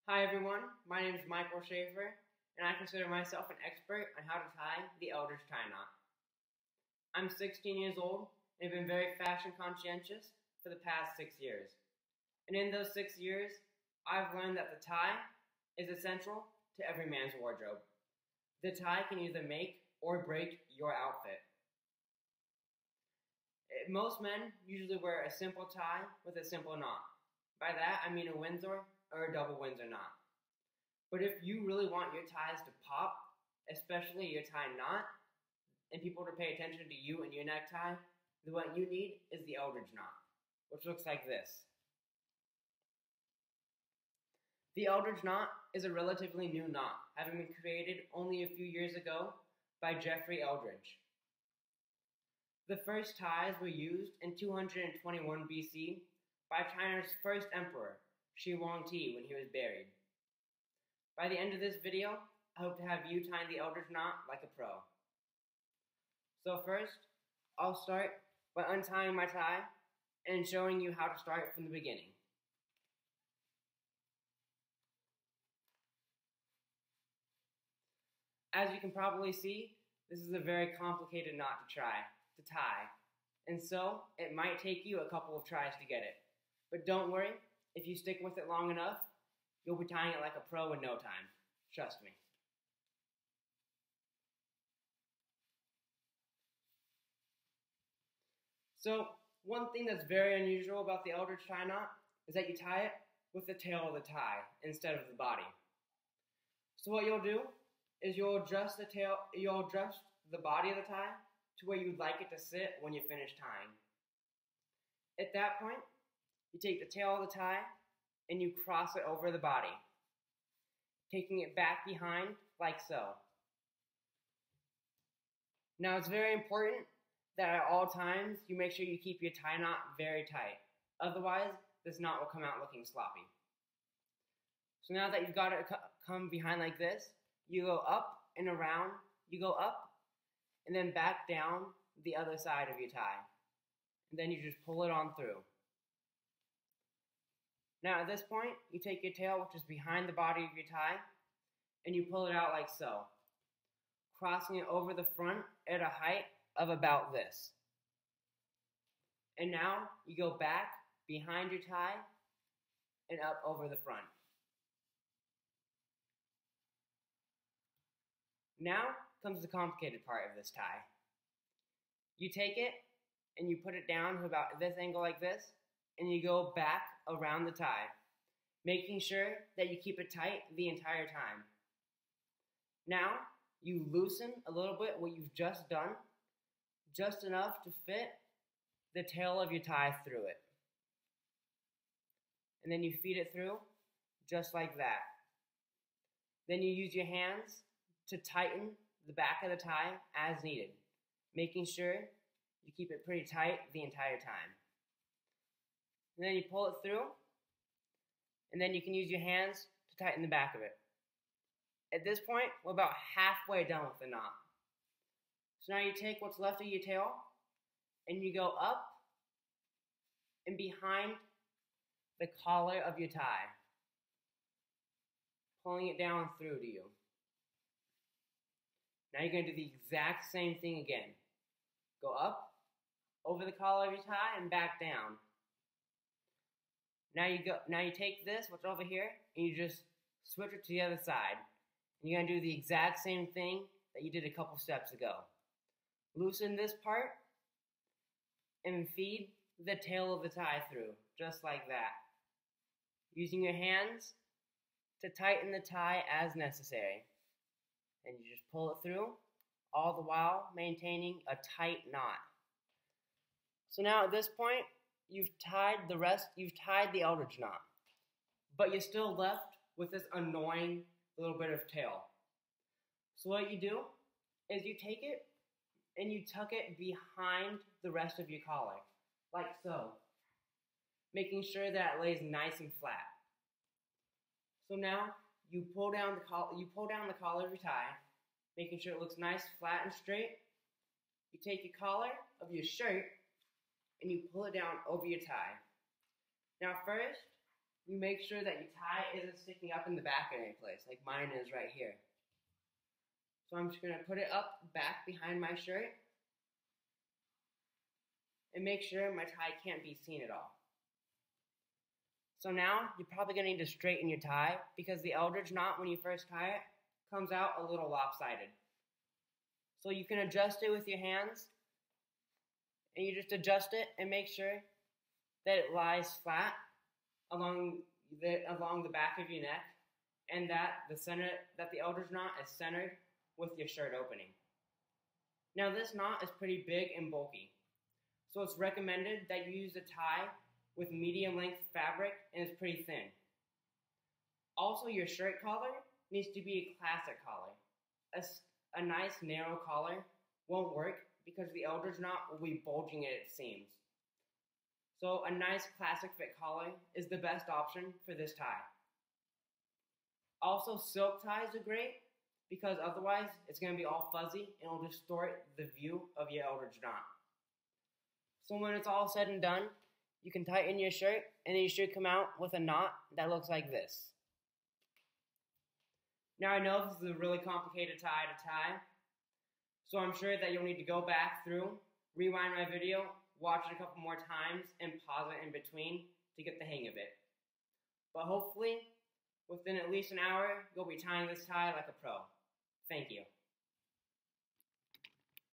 Hi everyone, my name is Michael Schaefer, and I consider myself an expert on how to tie the Eldridge knot. I'm 16 years old and have been very fashion conscientious for the past 6 years. And in those 6 years, I've learned that the tie is essential to every man's wardrobe. The tie can either make or break your outfit. Most men usually wear a simple tie with a simple knot. By that, I mean a Windsor or a double Windsor knot. But if you really want your ties to pop, especially your tie knot, and people to pay attention to you and your necktie, then what you need is the Eldridge knot, which looks like this. The Eldridge knot is a relatively new knot, having been created only a few years ago by Jeffrey Eldridge. The first ties were used in 221 BC by China's first emperor, Shi Huangdi, when he was buried. By the end of this video, I hope to have you tying the Eldridge knot like a pro. So first, I'll start by untying my tie and showing you how to start from the beginning. As you can probably see, this is a very complicated knot to tie, and so it might take you a couple of tries to get it. But don't worry, if you stick with it long enough, you'll be tying it like a pro in no time. Trust me. So, one thing that's very unusual about the Eldridge tie knot is that you tie it with the tail of the tie instead of the body. So what you'll do is you'll adjust the body of the tie to where you'd like it to sit when you finish tying. At that point, you take the tail of the tie and you cross it over the body, taking it back behind like so. Now it's very important that at all times you make sure you keep your tie knot very tight. Otherwise, this knot will come out looking sloppy. So now that you've got it come behind like this, you go up and around, you go up and then back down the other side of your tie. And then you just pull it on through. Now at this point, you take your tail, which is behind the body of your tie, and you pull it out like so, crossing it over the front at a height of about this. And now you go back behind your tie and up over the front. Now comes the complicated part of this tie. You take it and you put it down to about this angle like this, and you go back around the tie, making sure that you keep it tight the entire time. Now, you loosen a little bit what you've just done, just enough to fit the tail of your tie through it. And then you feed it through just like that. Then you use your hands to tighten the back of the tie as needed, making sure you keep it pretty tight the entire time. And then you pull it through, and then you can use your hands to tighten the back of it. At this point, we're about halfway done with the knot. So now you take what's left of your tail, and you go up and behind the collar of your tie, pulling it down through to you. Now you're going to do the exact same thing again. Go up, over the collar of your tie, and back down. Now you take this, what's over here, and you just switch it to the other side. And you're going to do the exact same thing that you did a couple steps ago. Loosen this part and feed the tail of the tie through, just like that. Using your hands to tighten the tie as necessary. And you just pull it through, all the while maintaining a tight knot. So now at this point, you've tied the Eldridge knot, but you're still left with this annoying little bit of tail. So what you do is you take it and you tuck it behind the rest of your collar, like so, making sure that it lays nice and flat. So now you pull down the collar of your tie, making sure it looks nice, flat, and straight. You take your collar of your shirt and you pull it down over your tie. Now first, you make sure that your tie isn't sticking up in the back in any place, like mine is right here. So I'm just going to put it up back behind my shirt and make sure my tie can't be seen at all. So now you're probably going to need to straighten your tie because the Eldridge knot, when you first tie it, comes out a little lopsided. So you can adjust it with your hands, and you just adjust it and make sure that it lies flat along the back of your neck, and that the Eldridge knot is centered with your shirt opening. Now this knot is pretty big and bulky, so it's recommended that you use a tie with medium length fabric and it's pretty thin. Also, your shirt collar needs to be a classic collar. A nice narrow collar won't work because the Eldridge knot will be bulging at its seams. So a nice classic fit collar is the best option for this tie. Also, silk ties are great because otherwise it's going to be all fuzzy and it'll distort the view of your Eldridge knot. So when it's all said and done, you can tighten your shirt and then you should come out with a knot that looks like this. Now I know this is a really complicated tie to tie, so I'm sure that you'll need to go back through, rewind my video, watch it a couple more times, and pause it in between to get the hang of it. But hopefully, within at least an hour, you'll be tying this tie like a pro. Thank you.